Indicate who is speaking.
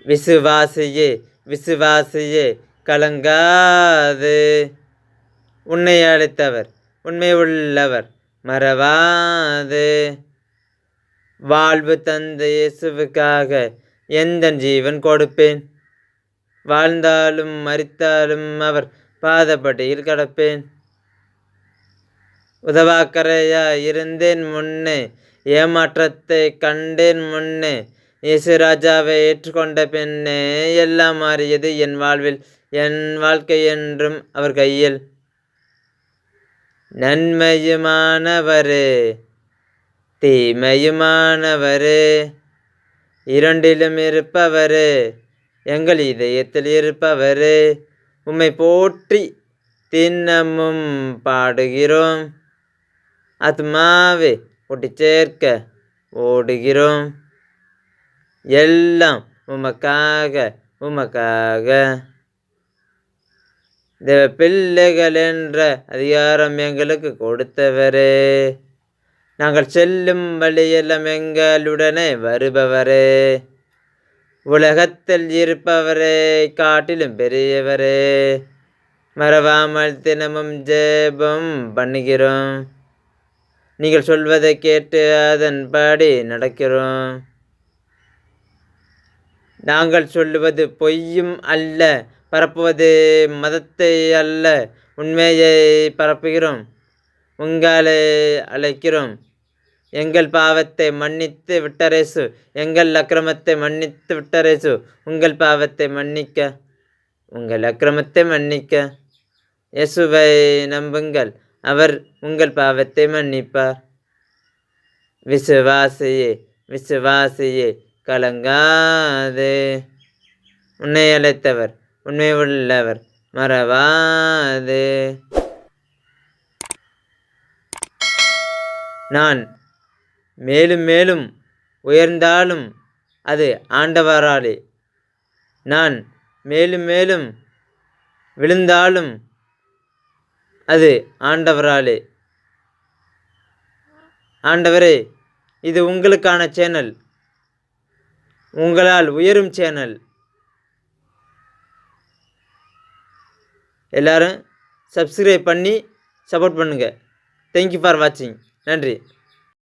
Speaker 1: விசுவாசியே விசுவாசியே கலங்காது. உன்னை அழைத்தவர் உண்மை உள்ளவர் மறவாது. வாழ்வு தந்த இயேசுவுக்காக எந்த ஜீவன் கொடுப்பேன். வாழ்ந்தாலும் மரித்தாலும் அவர் பாதப்படியில் கடப்பேன். உதவாக்கரையா இருந்தேன் முன்னே, ஏமாற்றத்தை கண்டேன் முன்னே, இயேசு ராஜாவை ஏற்றுக்கொண்ட பின்னே எல்லாம் மாறியது என் வாழ்வில். என் வாழ்க்கை என்றும் அவர் கையில். நன்மையுமானவரே தீமையுமானவரே, இரண்டிலும் இருப்பவரே, எங்கள் இதயத்தில் இருப்பவரே, உம்மை போற்றி தினமும் பாடுகிறோம். ஆத்மாவே ஒட்டி சேர்க்க ஓடுகிறோம். எல்லாம் உமக்காக உமக்காக. தேவ பிள்ளைகள் என்ற அதிகாரம் எங்களுக்கு கொடுத்தவரே, நாங்கள் செல்லும் வழியெல்லாம் எங்களுடனே வருபவரே, உலகத்தில் இருப்பவரே காட்டிலும் பெரியவரே, மறவாமல் தினமும் ஜெபம் பண்ணுகிறோம். நீங்கள் சொல்வதை கேட்டு அதன்படி நடக்கிறோம். நாங்கள் சொல்லுவது பொய்யும் அல்ல, பரப்புவது மதத்தை அல்ல, உண்மையை பரப்புகிறோம். உங்களை அழைக்கிறோம். எங்கள் பாவத்தை மன்னித்து விட்டரேசு, எங்கள் அக்கிரமத்தை மன்னித்து விட்டரேசு. உங்கள் பாவத்தை மன்னிக்க, உங்கள் அக்கிரமத்தை மன்னிக்க. இயேசுவை நம்புங்கள், அவர் உங்கள் பாவத்தை மன்னிப்பார். விசுவாசியே விசுவாசியே கலங்காதே. உன்னை அழைத்தவர் உண்மை உள்ளவர் மறவாதே. நான் மேலும் மேலும் உயர்ந்தாலும் அது ஆண்டவராலே. நான் மேலும் மேலும் விழுந்தாலும் அது ஆண்டவராலே. ஆண்டவரே, இது உங்களுக்கான சேனல், உங்களால் உயரும் சேனல். எல்லாரும் சப்ஸ்கிரைப் பண்ணி சப்போர்ட் பண்ணுங்கள். தேங்க்யூ ஃபார் வாட்சிங். நன்றி.